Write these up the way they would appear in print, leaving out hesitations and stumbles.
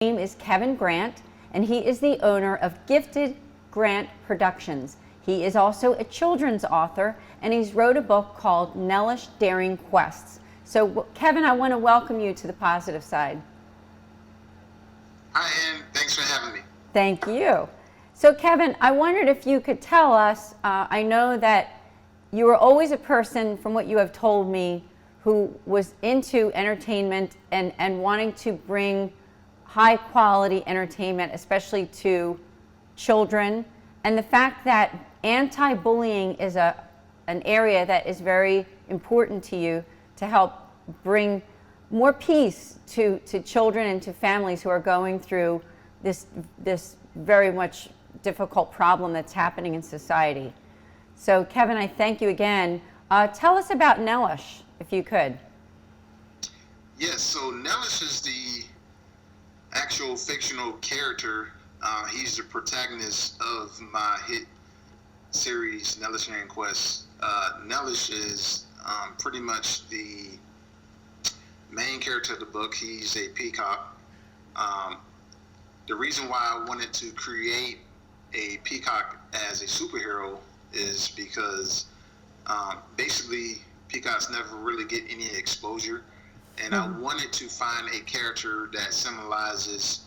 name is Kevin Grant, and he is the owner of Gifted Grant Productions. He is also a children's author, and he's wrote a book called Nellish Daring Quests. So, Kevin, I want to welcome you to The Positive Side. Hi, Ann. Thanks for having me. Thank you. So, Kevin, I wondered if you could tell us, I know that you were always a person, from what you have told me, who was into entertainment and wanting to bring high quality entertainment, especially to children. And the fact that anti-bullying is an area that is very important to you to help bring more peace to children and to families who are going through this very much difficult problem that's happening in society. So, Kevin, I thank you again. Tell us about Nellish, if you could. Yes, so Nellish is the actual fictional character. He's the protagonist of my hit series, Nellish Daring Quests. Nellish is pretty much the main character of the book. He's a peacock. The reason why I wanted to create a peacock as a superhero is because basically peacocks never really get any exposure, and I wanted to find a character that symbolizes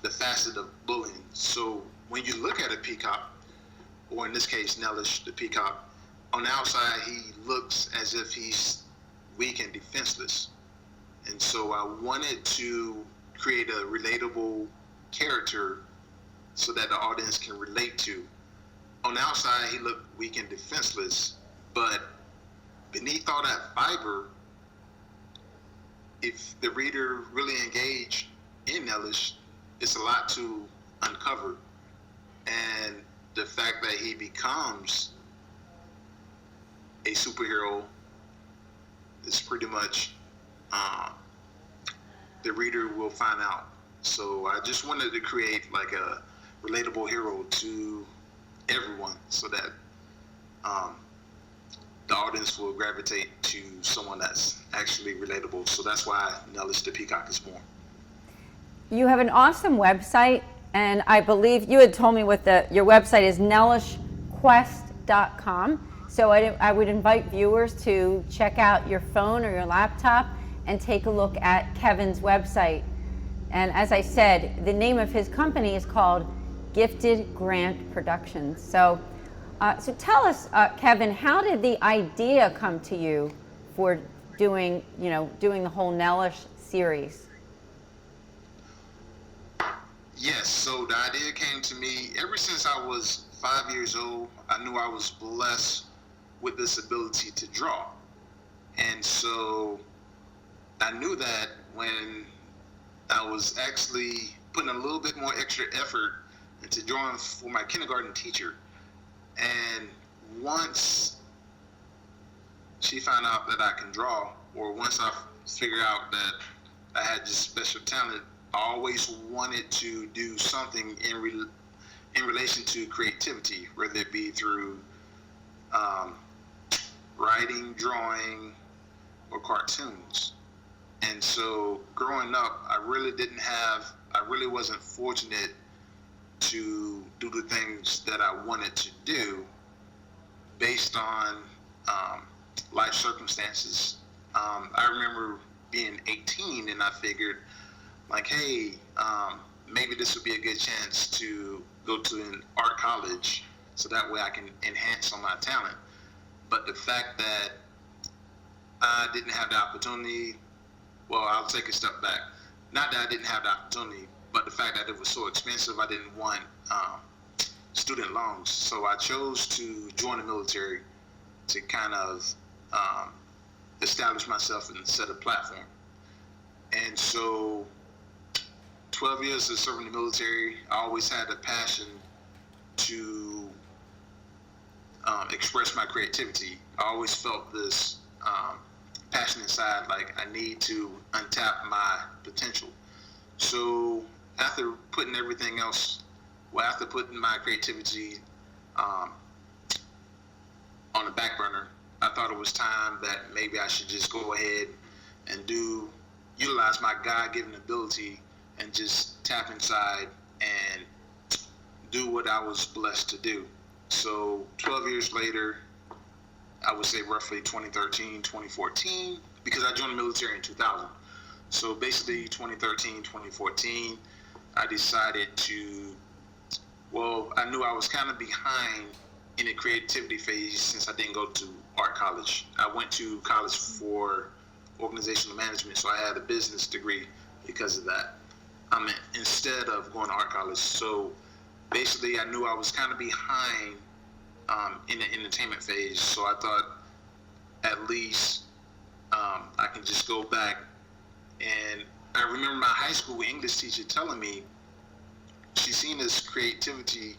the facet of bullying. So when you look at a peacock, or in this case Nellish the peacock, on the outside he looks as if he's weak and defenseless, and so I wanted to create a relatable character so that the audience can relate to. On the outside he looked weak and defenseless, but beneath all that fiber, if the reader really engaged in Nellish, it's a lot to uncover. And the fact that he becomes a superhero is pretty much the reader will find out. So I just wanted to create like a relatable hero to everyone so that the audience will gravitate to someone that's actually relatable. So that's why Nellish the peacock is born. You have an awesome website, and I believe you had told me what your website is, nellishquest.com. So I would invite viewers to check out your phone or your laptop and take a look at Kevin's website. And as I said, the name of his company is called Gifted Grant Productions. So tell us, Kevin, how did the idea come to you for doing the whole Nellish series? Yes, so the idea came to me ever since I was 5 years old. I knew I was blessed with this ability to draw. And so I knew that when I was actually putting a little bit more extra effort into drawing for my kindergarten teacher, and once she found out that I can draw, or once I figured out that I had this special talent, I always wanted to do something in relation to creativity, whether it be through writing, drawing, or cartoons. And so growing up, I really wasn't fortunate to do the things that I wanted to do based on life circumstances. I remember being 18 and I figured, like, hey, maybe this would be a good chance to go to an art college so that way I can enhance on my talent. But the fact that I didn't have the opportunity, well, I'll take a step back. Not that I didn't have the opportunity, but the fact that it was so expensive, I didn't want student loans. So I chose to join the military to kind of establish myself and set a platform. And so 12 years of serving the military, I always had a passion to express my creativity. I always felt this passion inside, like I need to untap my potential. So after putting my creativity on the back burner, I thought it was time that maybe I should just go ahead and utilize my God-given ability and just tap inside and do what I was blessed to do. So 12 years later, I would say roughly 2013, 2014, because I joined the military in 2000. So basically 2013, 2014, I decided to, well, I knew I was kind of behind in the creativity phase since I didn't go to art college. I went to college for organizational management, so I had a business degree because of that. Instead of going to art college. So basically, I knew I was kind of behind in the entertainment phase. So I thought at least I can just go back. And I remember my high school English teacher telling me she seen this creativity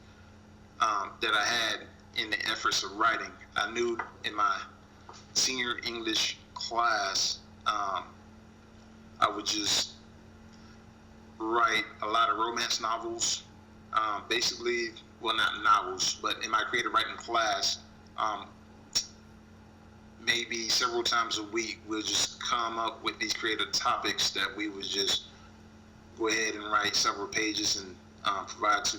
that I had in the efforts of writing. I knew in my senior English class, I would just write a lot of romance novels. Basically, well, not novels, but in my creative writing class, maybe several times a week, we'll just come up with these creative topics that we would just go ahead and write several pages and provide to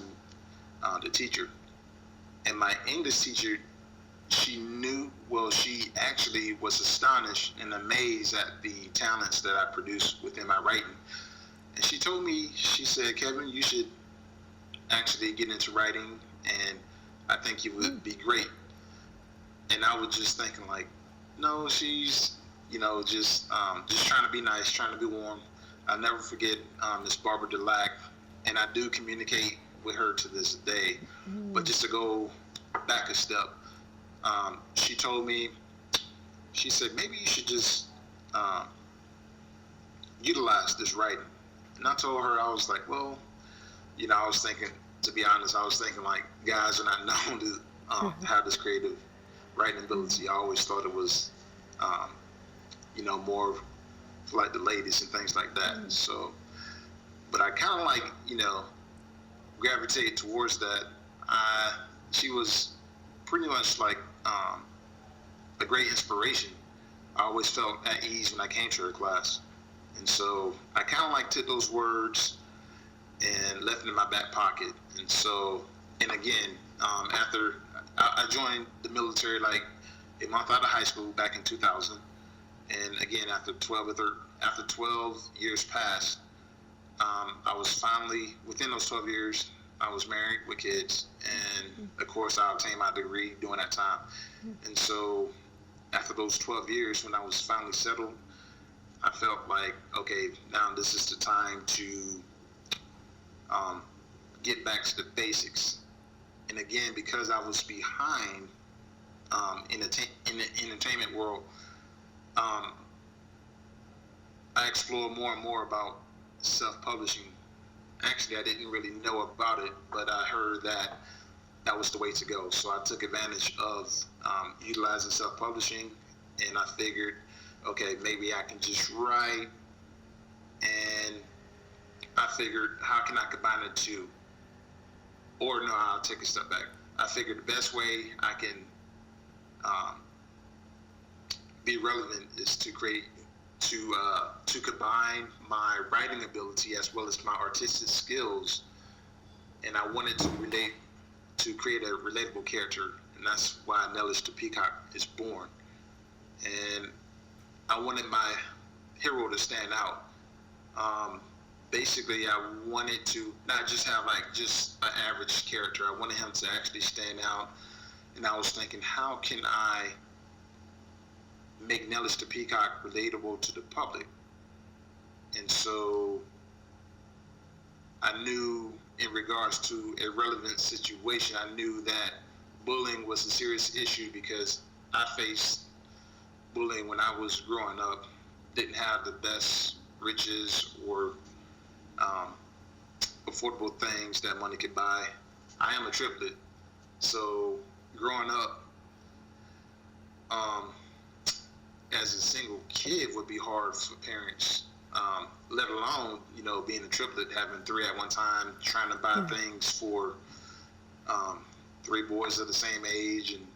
the teacher. And my English teacher, she actually was astonished and amazed at the talents that I produced within my writing. And she told me, she said, Kevin, you should actually get into writing, and I think you would be great. And I was just thinking like, no, she's, just trying to be nice, trying to be warm. I'll never forget Miss Barbara Delac, and I do communicate with her to this day. But just to go back a step, she told me, she said, maybe you should just utilize this writing. And I told her, I was like, well, I was thinking, to be honest, I was thinking like guys are not known to have this creative writing ability. I always thought it was, more for like the ladies and things like that. So, but I kind of like, gravitated towards that. She was pretty much like a great inspiration. I always felt at ease when I came to her class. And so I kind of like took those words and left it in my back pocket. And so, and again, after I joined the military like a month out of high school back in 2000. And again, after 12 years passed, I was finally, within those 12 years, I was married with kids. And of course, I obtained my degree during that time. And so after those 12 years, when I was finally settled, I felt like, okay, now this is the time to get back to the basics. And again, because I was behind in the entertainment world, I explored more and more about self-publishing. Actually, I didn't really know about it, but I heard that was the way to go. So I took advantage of utilizing self-publishing, and I figured, okay, maybe I can just write, and I figured, how can I combine the two? Or no, I'll take a step back. I figured the best way I can be relevant is to combine my writing ability as well as my artistic skills, and I wanted to create a relatable character, and that's why Nellis the Peacock is born. And I wanted my hero to stand out. Basically, I wanted to not just have like just an average character. I wanted him to actually stand out. And I was thinking, how can I make Nellis the Peacock relatable to the public? And so I knew, in regards to a relevant situation, I knew that bullying was a serious issue because I faced bullying when I was growing up. Didn't have the best riches or affordable things that money could buy. I am a triplet, so growing up as a single kid would be hard for parents, let alone being a triplet, having three at one time, trying to buy things for three boys of the same age, and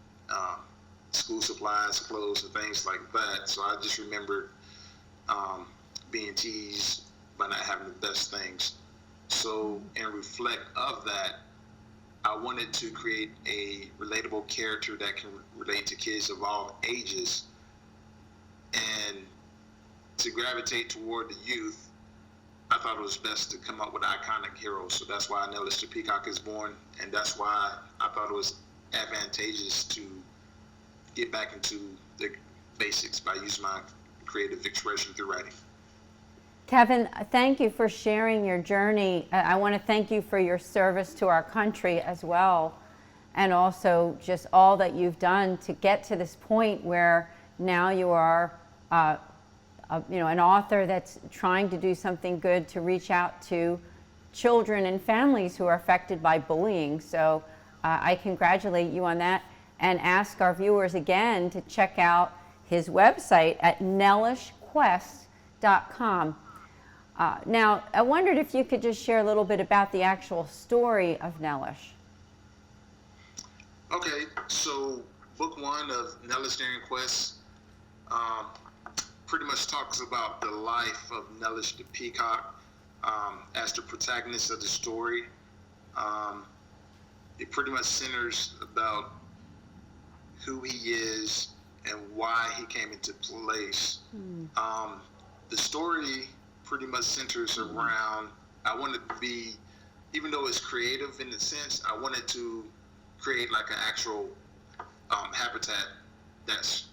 school supplies, clothes, and things like that. So I just remember being teased by not having the best things. So in reflect of that, I wanted to create a relatable character that can relate to kids of all ages, and to gravitate toward the youth. I thought it was best to come up with iconic heroes. So that's why Nellis the Peacock is born, and that's why I thought it was advantageous to get back into the basics by using my creative expression through writing. Kevin, thank you for sharing your journey. I want to thank you for your service to our country as well, and also just all that you've done to get to this point where now you are an author that's trying to do something good to reach out to children and families who are affected by bullying. So I congratulate you on that, and ask our viewers again to check out his website at nellishquest.com. Now, I wondered if you could just share a little bit about the actual story of Nellish. Okay, so book one of Nellis Daring Quest pretty much talks about the life of Nellis the Peacock as the protagonist of the story. It pretty much centers about who he is and why he came into place. The story pretty much centers around, I wanted to be, even though it's creative in a sense, I wanted to create like an actual habitat that's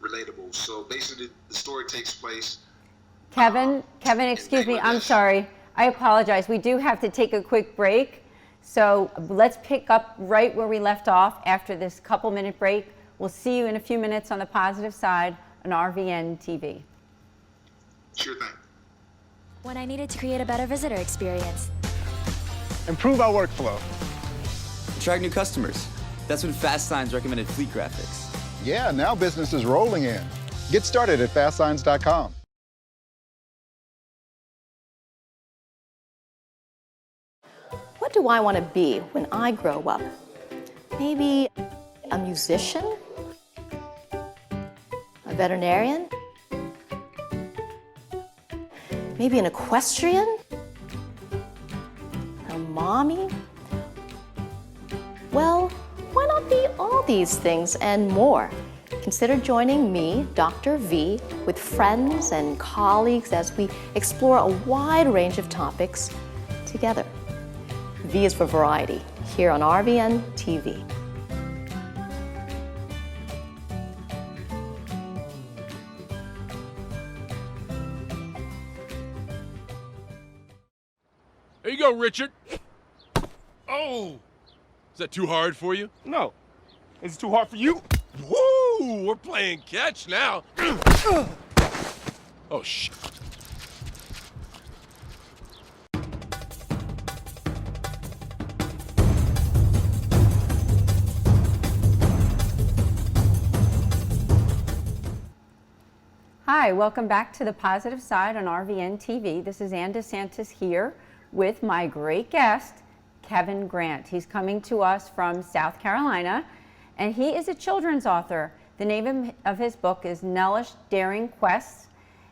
relatable. So basically the story takes place. Kevin, excuse me, I'm sorry. I apologize. We do have to take a quick break. So let's pick up right where we left off after this couple-minute break. We'll see you in a few minutes on The Positive Side on RVNTV. Sure thing. When I needed to create a better visitor experience. Improve our workflow. Attract new customers. That's when Fast Signs recommended Fleet Graphics. Yeah, now business is rolling in. Get started at fastsigns.com. What do I want to be when I grow up? Maybe a musician? A veterinarian? Maybe an equestrian? A mommy? Well, why not be all these things and more? Consider joining me, Dr. V, with friends and colleagues as we explore a wide range of topics together. V is for variety, here on RVN TV. There you go, Richard. Oh! Is that too hard for you? No. Is it too hard for you? Woo! We're playing catch now. Oh, shit. Hi, welcome back to The Positive Side on RVNTV. This is Ann DeSantis here with my great guest, Kevin Grant. He's coming to us from South Carolina, and he is a children's author. The name of his book is Nellis Daring Quests.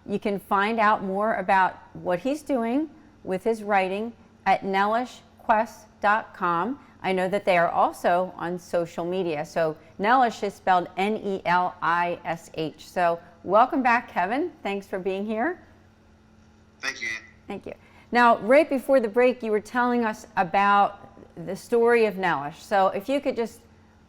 You can find out more about what he's doing with his writing at nellishquest.com. I know that they are also on social media. So Nellish is spelled N-E-L-I-S-H. So welcome back, Kevin. Thanks for being here. Thank you, Ann. Thank you. Now, right before the break, you were telling us about the story of Nellish. So if you could just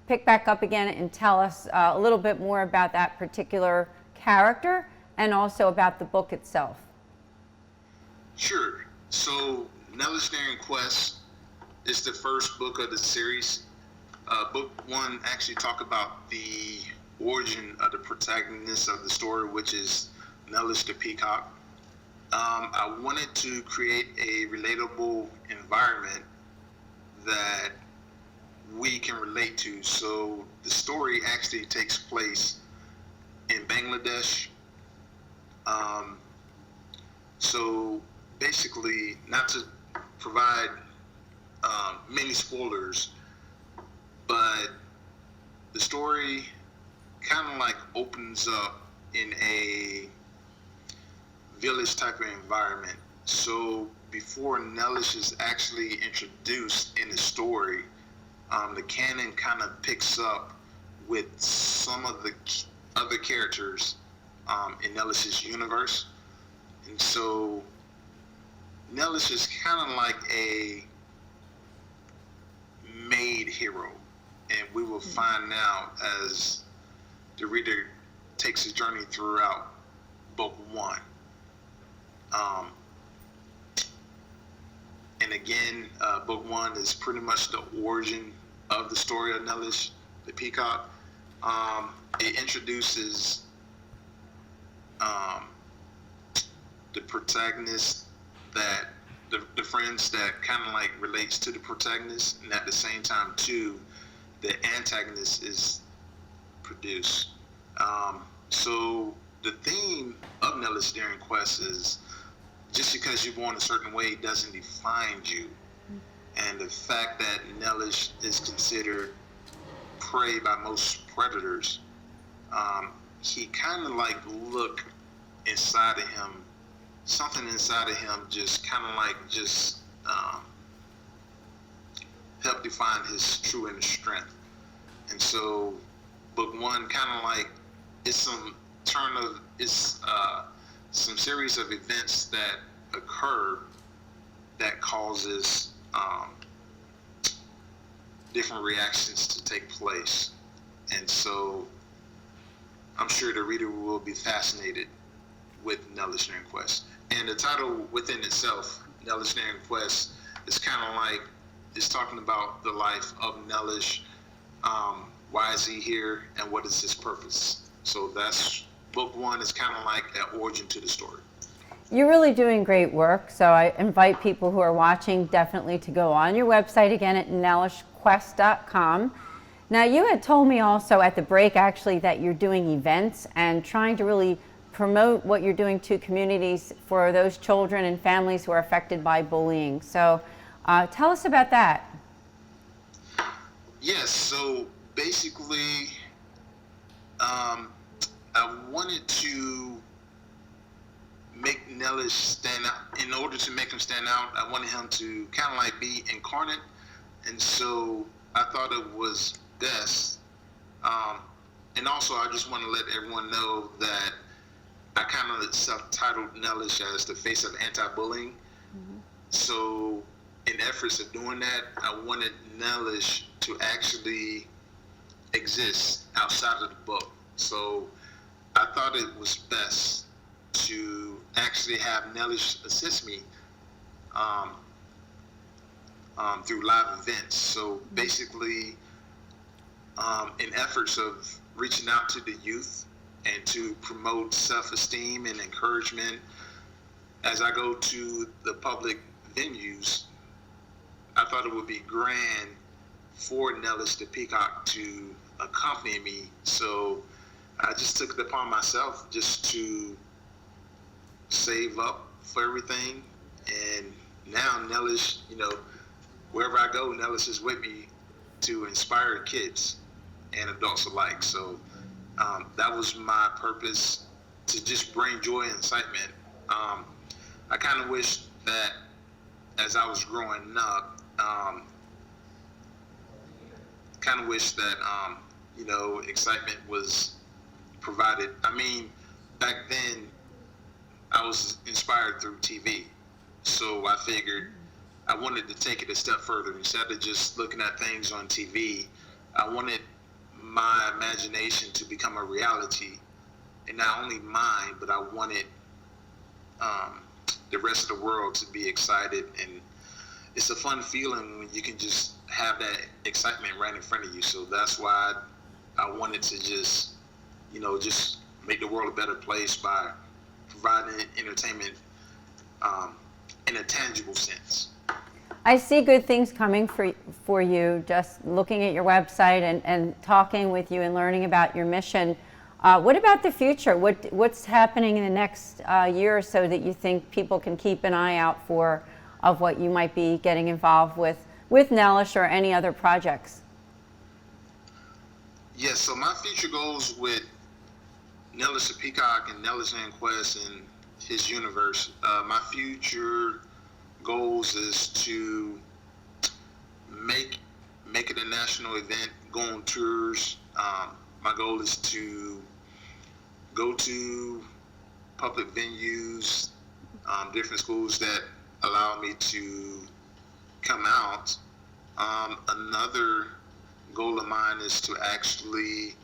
pick back up again and tell us a little bit more about that particular character and also about the book itself. Sure. So Nellis Daring Quest is the first book of the series. Book one actually talk about the origin of the protagonist of the story, which is Nellis the Peacock. I wanted to create a relatable environment that we can relate to. So the story actually takes place in Bangladesh. So basically, not to provide many spoilers, but the story kind of like opens up in a village type of environment. So before Nellish is actually introduced in the story, the canon kind of picks up with some of the other characters in Nellish's universe. And so Nellish is kind of like a made hero. And we will find out as the reader takes a journey throughout book one. And again, book one is pretty much the origin of the story of Nellish, the peacock. It introduces the protagonist, that the friends that kind of like relates to the protagonist, and at the same time too, the antagonist is produced. So the theme of Nellish Daring Quest is just because you're born a certain way doesn't define you. And the fact that Nellish is considered prey by most predators, he kind of like look inside of him, something inside of him just kind of like just help define his true inner strength. And so book one kind of like it's some series of events that occur that causes different reactions to take place. And so I'm sure the reader will be fascinated with Nellish Daring Quest. And the title within itself, Nellish Daring Quest, is kind of like, it's talking about the life of Nellish. Why is he here and what is his purpose? So that's book one, is kind of like an origin to the story. You're really doing great work, so I invite people who are watching definitely to go on your website again at nellishquest.com. Now, you had told me also at the break actually that you're doing events and trying to really promote what you're doing to communities for those children and families who are affected by bullying. So tell us about that. Yes, so basically I wanted to make Nellish stand out. In order to make him stand out, I wanted him to kind of like be incarnate. And so I thought it was best. And also I just want to let everyone know that I kind of self-titled Nellish as the face of anti-bullying. Mm-hmm. So in efforts of doing that, I wanted Nellish to actually exist outside of the book. So I thought it was best to actually have Nellish assist me through live events. So basically, in efforts of reaching out to the youth and to promote self-esteem and encouragement, as I go to the public venues, I thought it would be grand for Nellish the Peacock to accompany me. So I just took it upon myself just to save up for everything. And now Nellish, wherever I go, Nellish is with me to inspire kids and adults alike. So that was my purpose, to just bring joy and excitement. I kind of wish that as I was growing up, excitement was provided. I mean, back then I was inspired through TV. So I figured I wanted to take it a step further. Instead of just looking at things on TV, I wanted my imagination to become a reality. And not only mine, but I wanted the rest of the world to be excited. And it's a fun feeling when you can just have that excitement right in front of you. So that's why I wanted to just make the world a better place by providing entertainment in a tangible sense. I see good things coming for you, just looking at your website and talking with you and learning about your mission. What about the future? What's happening in the next year or so that you think people can keep an eye out for, of what you might be getting involved with Nellish or any other projects? Yes, so my future goals with Nellish the Peacock and Nellish Daring Quest and his universe. My future goals is to make it a national event, go on tours. My goal is to go to public venues, different schools that allow me to come out. Another goal of mine is to actually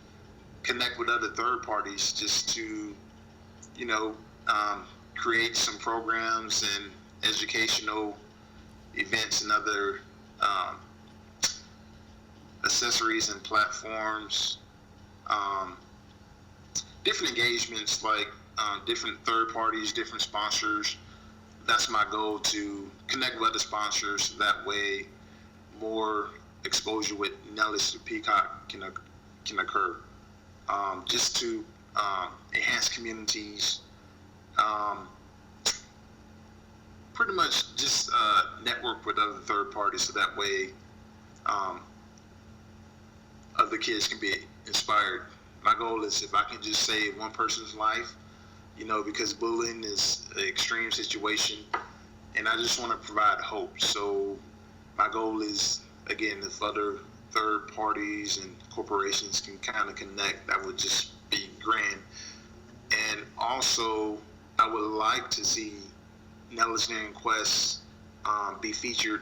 connect with other third parties, just to, create some programs and educational events and other accessories and platforms, different engagements like different third parties, different sponsors. That's my goal, to connect with other sponsors. That way, more exposure with Nellis the Peacock can occur. Just to enhance communities. Pretty much just network with other third parties, so that way other kids can be inspired. My goal is, if I can just save one person's life, because bullying is an extreme situation, and I just want to provide hope. So my goal is, again, if other third parties and corporations can kind of connect, that would just be grand. And also, I would like to see Nellis Quest be featured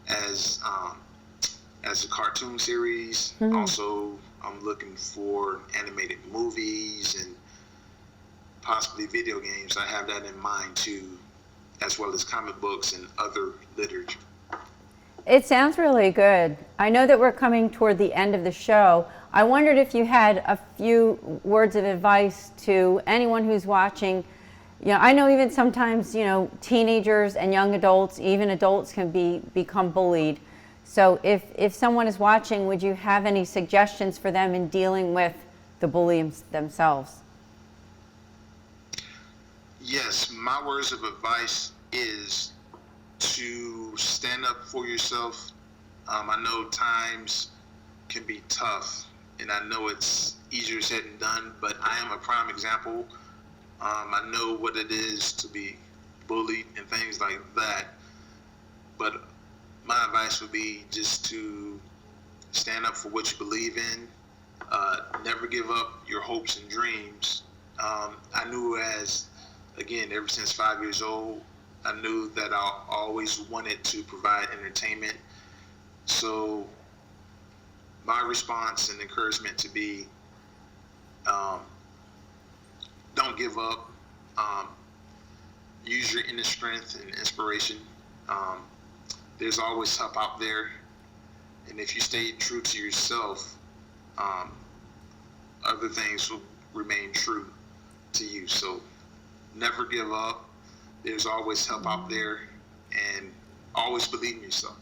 as a cartoon series. Mm-hmm. Also, I'm looking for animated movies and possibly video games. I have that in mind too, as well as comic books and other literature. It sounds really good. I know that we're coming toward the end of the show. I wondered if you had a few words of advice to anyone who's watching. I know even sometimes, teenagers and young adults, even adults, can become bullied. So if someone is watching, would you have any suggestions for them in dealing with the bullies themselves? Yes, my words of advice is to stand up for yourself. I know times can be tough, and I know it's easier said than done, but I am a prime example. I know what it is to be bullied and things like that. But my advice would be just to stand up for what you believe in. Never give up your hopes and dreams. I knew ever since 5 years old, I knew that I always wanted to provide entertainment. So my response and encouragement to be, don't give up. Use your inner strength and inspiration. There's always help out there. And if you stay true to yourself, other things will remain true to you. So never give up. There's always help out there, and always believe in yourself.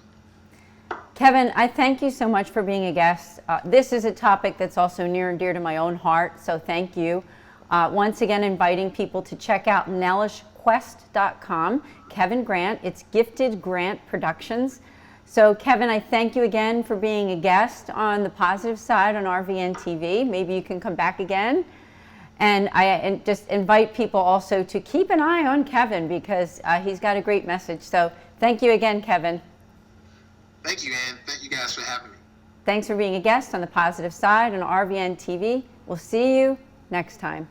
Kevin, I thank you so much for being a guest. This is a topic that's also near and dear to my own heart, so thank you. Once again, inviting people to check out nellishquest.com. Kevin Grant, it's Gifted Grant Productions. So Kevin, I thank you again for being a guest on The Positive Side on RVNTV. Maybe you can come back again. And I just invite people also to keep an eye on Kevin, because he's got a great message. So thank you again, Kevin. Thank you, Ann. Thank you guys for having me. Thanks for being a guest on The Positive Side on RVNTV. We'll see you next time.